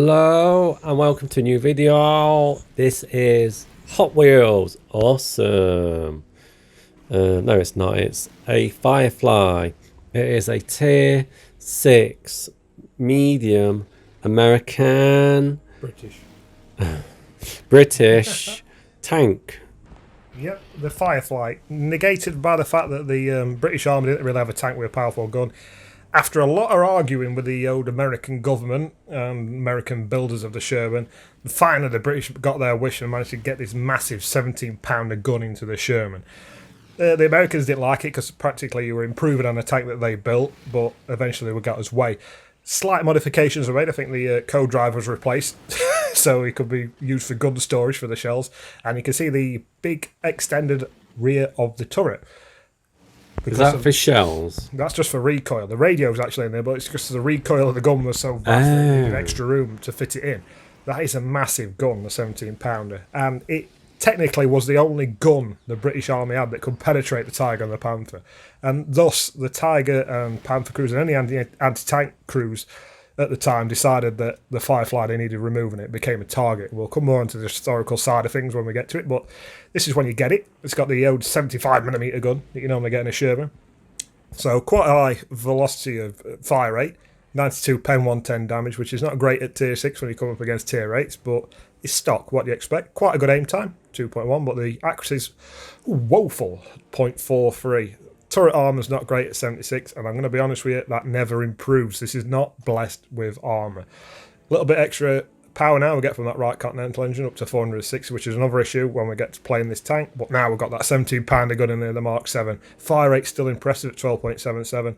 Hello and welcome to a new video. This is Hot Wheels. Awesome. No, it's not. It's a FireFly. It is a tier 6 medium American British tank. Yep, the FireFly, negated by the fact that the British Army didn't really have a tank with a powerful gun. After a lot of arguing with the old American government and American builders of the Sherman, finally the British got their wish and managed to get this massive 17-pounder gun into the Sherman. The Americans didn't like it because practically you were improving on a tank that they built, but eventually we got us way. Slight modifications were made. I think the co-drive was replaced, so it could be used for gun storage for the shells. And you can see the big extended rear of the turret. Is that for shells? That's just for recoil. The radio's actually in there, but it's just the recoil of the gun was so vast that you needed extra room to fit it in. That is a massive gun, the 17-pounder. And it technically was the only gun the British Army had that could penetrate the Tiger and the Panther. And thus, the Tiger and Panther crews and any anti-tank crews at the time decided that the FireFly, they needed removing it. It became a target. We'll come more into the historical side of things when we get to it, but this is when you get it. It's got the old 75mm gun that you normally get in a Sherman. So quite a high velocity of fire rate, 92 pen 110 damage, which is not great at tier 6 when you come up against tier 8s, but it's stock. What do you expect? Quite a good aim time, 2.1, but the accuracy's woeful, 0.43. Turret armour's not great at 76, and I'm going to be honest with you, that never improves. This is not blessed with armour. A little bit extra power now we get from that right Continental engine, up to 460, which is another issue when we get to playing this tank, but now we've got that 17-pounder gun in there, the Mark 7. Fire rate's still impressive at 12.77.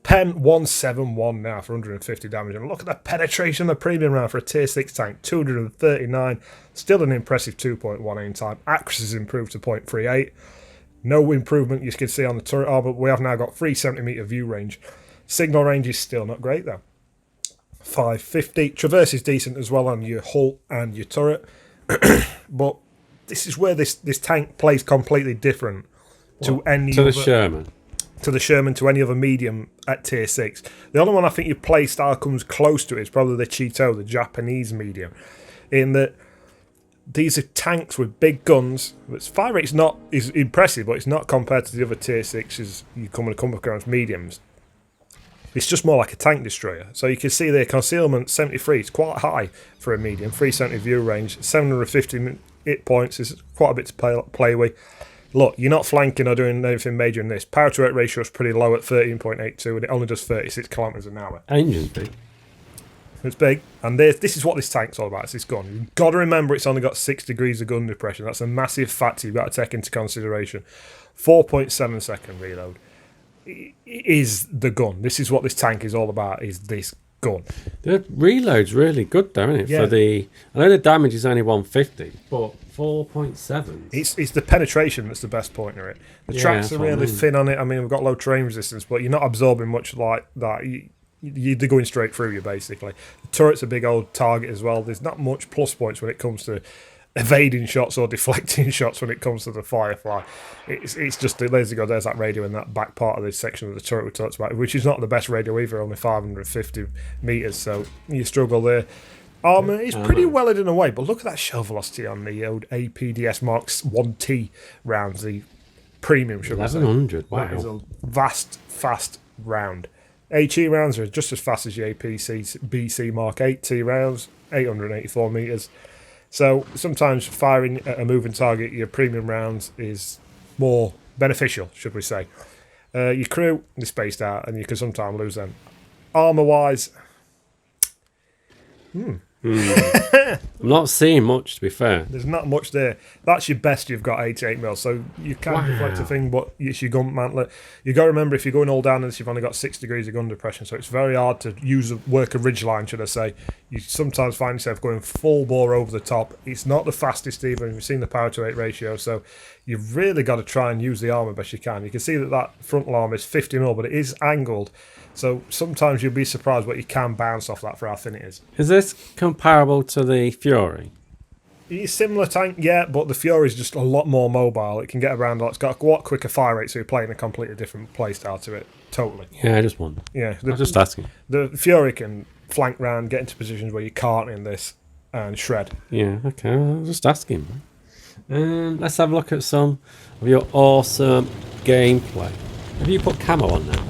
Pen 171 now for 150 damage, and look at the penetration of the premium round for a tier 6 tank, 239, still an impressive 2.1 aim time. Accuracy's improved to 0.38. No improvement you can see on the turret armor, but we have now got 370-metre view range. Signal range is still not great though. 550. Traverse is decent as well on your hull and your turret. But this is where this tank plays completely different to any to the other, Sherman. To the Sherman, to any other medium at tier 6. The only one I think your play style comes close to it is probably the Cheeto, the Japanese medium. In that these are tanks with big guns. Its fire rate's not is impressive, but it's not compared to the other tier 6s you come across mediums. It's just more like a tank destroyer. So you can see their concealment 73 is quite high for a medium. 370 view range, 750 hit points is quite a bit to play with. Look, you're not flanking or doing anything major in this. Power to rate ratio is pretty low at 13.82, and it only does 36 kilometers an hour. Engine's big. It's big, and this is what this tank's all about. It's this gun. You've got to remember it's only got 6 degrees of gun depression. That's a massive factor you've got to take into consideration. 4.7 second reload. It is the gun. This is what this tank is all about, is this gun. The reload's really good though, isn't it? Yeah. I know the damage is only 150, but 4.7. It's the penetration that's the best point of it. The tracks are really thin on it. I mean, we've got low terrain resistance, but you're not absorbing much like that. You're going straight through you, basically. The turret's a big old target as well. There's not much plus points when it comes to evading shots or deflecting shots when it comes to the FireFly. It's just, there's that radio in that back part of this section of the turret we talked about, which is not the best radio either, only 550 metres, so you struggle there. Armour is pretty well hidden away, but look at that shell velocity on the old APDS Mark 1T rounds, the premium, should I say. 1100, wow. That is a vast, fast round. HE rounds are just as fast as your APC BC Mark 8T rounds, 884 metres. So sometimes firing at a moving target, your premium rounds, is more beneficial, should we say. Your crew is spaced out, and you can sometimes lose them. Armour-wise, I'm not seeing much, to be fair. there's not much there. That's your best. You've got 88mm, so you can deflect a thing, but it's your gun mantlet. You've got to remember, if you're going all down this, you've only got 6 degrees of gun depression, so it's very hard to work a ridgeline, should I say. You sometimes find yourself going full bore over the top. It's not the fastest either, and you've seen the power to rate ratio, so you've really got to try and use the armour best you can. You can see that frontal armour is 50mm, but it is angled, so sometimes you'll be surprised what you can bounce off that for how thin it is. Is this comparable to the Fury? It's a similar tank, yeah, but the Fury is just a lot more mobile. It can get around a lot. It's got a lot quicker fire rate, so you're playing a completely different playstyle to it. Totally. Yeah, I just wonder. Yeah. I'm just asking. The Fury can flank round, get into positions where you can't in this, and shred. Yeah, okay, I'll just asking. Let's have a look at some of your awesome gameplay. Have you put camo on now?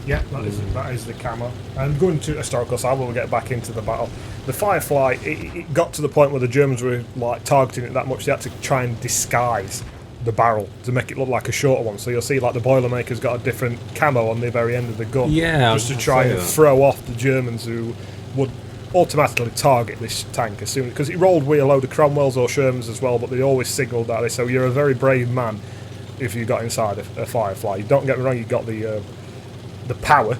Yeah, that is the camo. And going to historical side, we'll get back into the battle. The FireFly, it got to the point where the Germans were like targeting it that much, they had to try and disguise the barrel to make it look like a shorter one. So you'll see like the Boilermaker's got a different camo on the very end of the gun. Yeah, just to try and throw off the Germans who would automatically target this tank as soon, because it rolled with a load of Cromwells or Shermans as well, but they always signalled that. So you're a very brave man if you got inside a FireFly. You don't get me wrong, you got the power,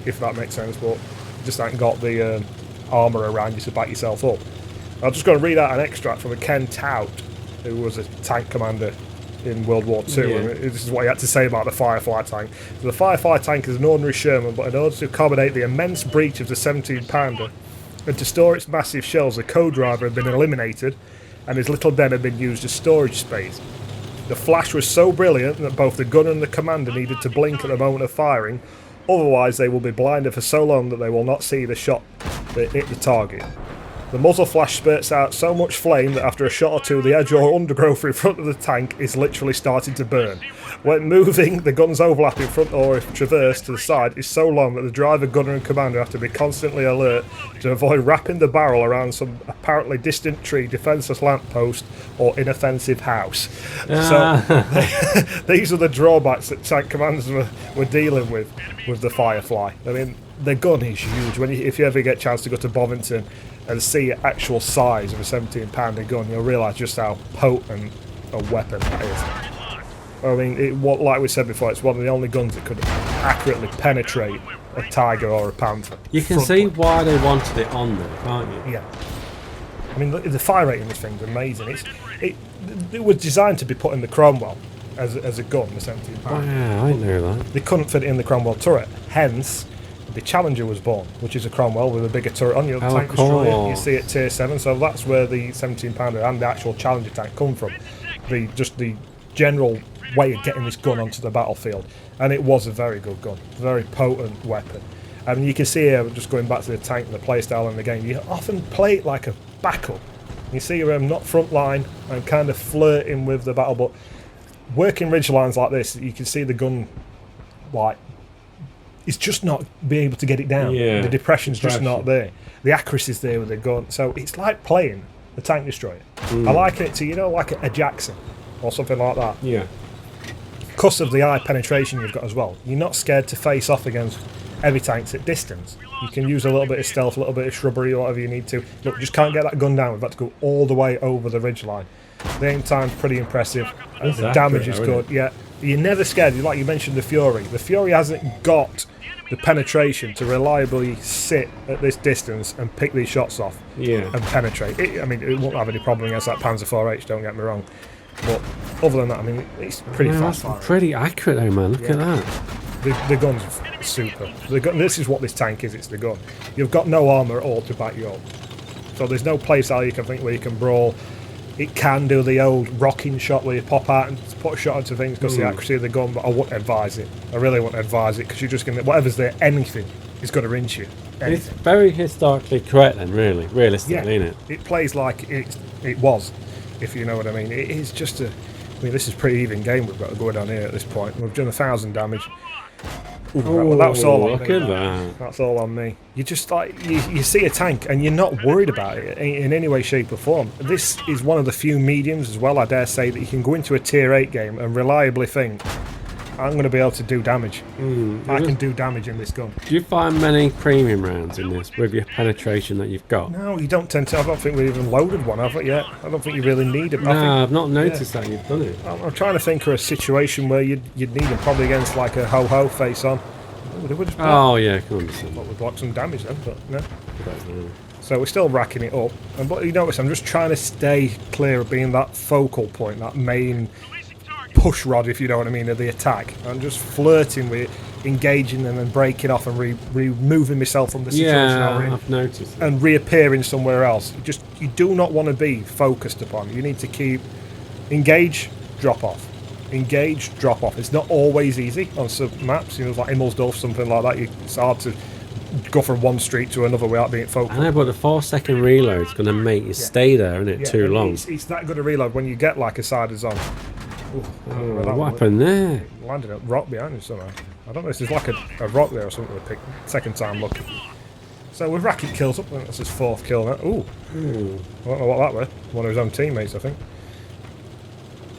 if that makes sense, but you just haven't got the armour around you to back yourself up. I'm just going to read out an extract from a Ken Tout, who was a tank commander in World War II. Yeah. And this is what he had to say about the FireFly tank. So the FireFly tank is an ordinary Sherman, but in order to accommodate the immense breach of the 17-pounder and to store its massive shells, the co-driver had been eliminated and his little den had been used as storage space. The flash was so brilliant that both the gunner and the commander needed to blink at the moment of firing, otherwise they will be blinded for so long that they will not see the shot that hit the target. The muzzle flash spurts out so much flame that after a shot or two the edge or undergrowth in front of the tank is literally starting to burn. When moving, the gun's overlap in front or traverse to the side is so long that the driver, gunner and commander have to be constantly alert to avoid wrapping the barrel around some apparently distant tree, defenceless lamppost or inoffensive house. So these are the drawbacks that tank commanders were dealing with the FireFly. I mean, the gun is huge. If you ever get a chance to go to Bovington and see actual size of a 17-pounder gun, you'll realise just how potent a weapon that is. I mean, like we said before, it's one of the only guns that could accurately penetrate a tiger or a panther. You can see why they wanted it on there, can't you? Yeah. I mean, the fire rate in this thing's amazing. It was designed to be put in the Cromwell as a gun, the 17-pounder. Wow, I didn't know that. They couldn't fit it in the Cromwell turret. Hence, the Challenger was born, which is a Cromwell with a bigger turret on you. Tank destroyer, you see it tier 7, so that's where the 17-pounder and the actual Challenger tank come from. The general way of getting this gun onto the battlefield, and it was a very good gun, very potent weapon. I mean, you can see here, just going back to the tank and the playstyle in the game, you often play it like a backup. You see not front line and kind of flirting with the battle, but working ridge lines like this, you can see the gun like it's just not being able to get it down. Yeah, the depression's just not there. The accuracy's there with the gun, so it's like playing the tank destroyer. I liken it to like a Jackson or something like that. Yeah. Because of the eye penetration you've got as well, you're not scared to face off against heavy tanks at distance. You can use a little bit of stealth, a little bit of shrubbery or whatever you need to. Look, just can't get that gun down. We've got to go all the way over the ridge line. The aim time's pretty impressive. The damage is good. Yeah, you're never scared. Like you mentioned, the Fury. The Fury hasn't got the penetration to reliably sit at this distance and pick these shots off and penetrate. I mean, it won't have any problem against that Panzer IV-H, don't get me wrong. But other than that, I mean, it's pretty fast. That's pretty accurate though, man. Look at that. The gun's super. This is what this tank is, it's the gun. You've got no armour at all to back you up. So there's no playstyle you can think where you can brawl. It can do the old rocking shot where you pop out and put a shot into things because of the accuracy of the gun, but I wouldn't advise it. I really wouldn't advise it because you're just going to, whatever's there, anything is going to rinse you. Anything. It's very historically correct then, really. Realistically, isn't it? It plays like it was, if you know what I mean. It is just I mean, this is a pretty even game we've got going on here at this point. We've done 1,000 damage. Well, that's all on look me. at that. That's all on me. You just like you see a tank and you're not worried about it in any way, shape or form. This is one of the few mediums as well, I dare say, that you can go into a tier 8 game and reliably think, I'm going to be able to do damage. I can do damage in this gun. Do you find many premium rounds in this with your penetration that you've got? No, you don't tend to. I don't think we've even loaded one, have we, yet? I don't think you really need it. No, I've not noticed that you've done it. I'm trying to think of a situation where you'd need them, probably against like a ho-ho face-on. Oh, yeah, I can understand. But we'd block some damage then, but no. So we're still racking it up. And but you notice I'm just trying to stay clear of being that focal point, that main push rod, if you know what I mean, of the attack. I'm just flirting with engaging them and breaking off and removing myself from the situation I'm in. I've noticed that. And reappearing somewhere else. You do not want to be focused upon. You need to keep engage, drop off. Engage, drop off. It's not always easy on some maps, like Immelsdorf, something like that. It's hard to go from one street to another without being I focused. know, but the 4-second reload's going to make you stay there, isn't it? Yeah, Too and long. It's that good a reload when you get like a siders on. What happened there? Landed a rock behind you somehow. I don't know if there's like a rock there or something to pick. Second time looking. So with racket kills up, that's his 4th kill now. Ooh. I don't know what that was. One of his own teammates, I think.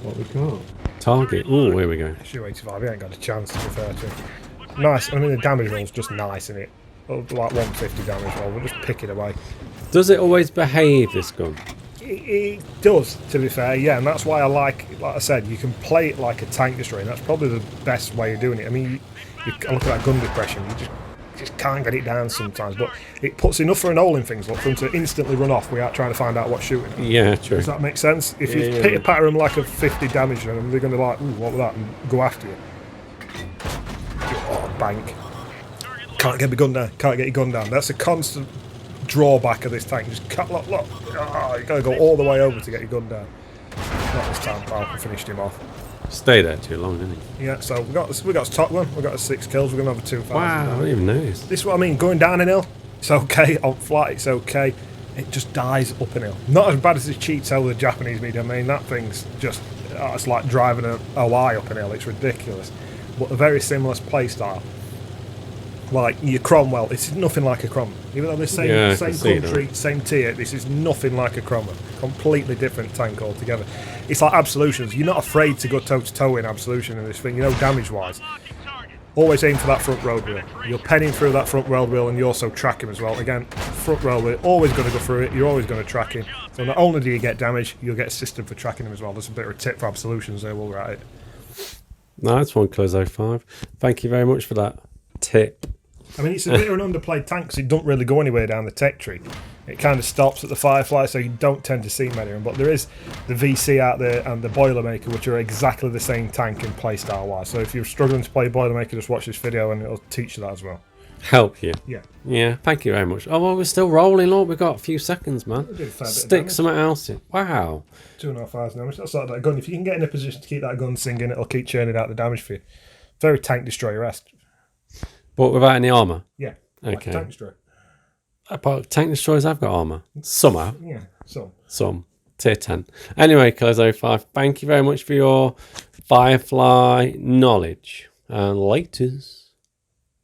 What we got? Target. Ooh, here we go. Shoe 85, he ain't got a chance to be fair to him. Nice, I mean the damage roll's just nice in it. Like 150 damage roll, we'll just pick it away. Does it always behave, this gun? It does, to be fair, yeah, and that's why I like I said, you can play it like a tank destroyer, and that's probably the best way of doing it. I mean, you look at that gun depression, you just can't get it down sometimes, but it puts enough for an hole in things, look, for him to instantly run off without trying to find out what's shooting at. Yeah, true. Does that make sense? If you hit a pattern like a 50 damage on them, they're going to like, ooh, what was that, and go after you. Oh, bank. Can't get my gun down, can't get your gun down. That's a constant drawback of this tank. You just cut, look. Oh, you got to go all the way over to get your gun down. Not this time, pal. I finished him off. Stay there too long, didn't he? Yeah, so we got his top one. We got his 6 kills. We're gonna have a 2,000. Wow, I didn't even notice. This is what I mean. Going down an hill, it's okay. On flat, it's okay. It just dies up an hill. Not as bad as the cheat cell with the Japanese media. I mean, that thing's just it's like driving a Y up an hill. It's ridiculous. But a very similar play style. Like your Cromwell, it's nothing like a Cromwell. Even though they're same country, same tier, this is nothing like a Cromwell. Completely different tank altogether. It's like Absolutions. You're not afraid to go toe to toe in Absolution in this thing. You know, damage wise. Always aim for that front road wheel. You're penning through that front road wheel, and you also track him as well. Again, front road wheel, always going to go through it. You're always going to track him. So not only do you get damage, you'll get a system for tracking him as well. There's a bit of a tip for Absolutions there. We'll write it. Nice one, Clozo5. Thank you very much for that tip. I mean, it's a bit of an underplayed tank because it don't really go anywhere down the tech tree. It kind of stops at the FireFly, so you don't tend to see many of them. But there is the VC out there and the Boilermaker, which are exactly the same tank in playstyle wise. So if you're struggling to play Boilermaker, just watch this video and it'll teach you that as well. Help you. Yeah. Yeah, thank you very much. Oh, well, we're still rolling. Look, we've got a few seconds, man. Stick something else in. Wow. 2,500 damage. That's like that gun. If you can get in a position to keep that gun singing, it'll keep churning out the damage for you. Very tank destroyer-esque. But without any armour? Yeah. Okay. Like a tank destroyer. But tank destroyers have got armour. Some have. Yeah, Some. Tier 10. Anyway, Clozo5, thank you very much for your FireFly knowledge. And laters.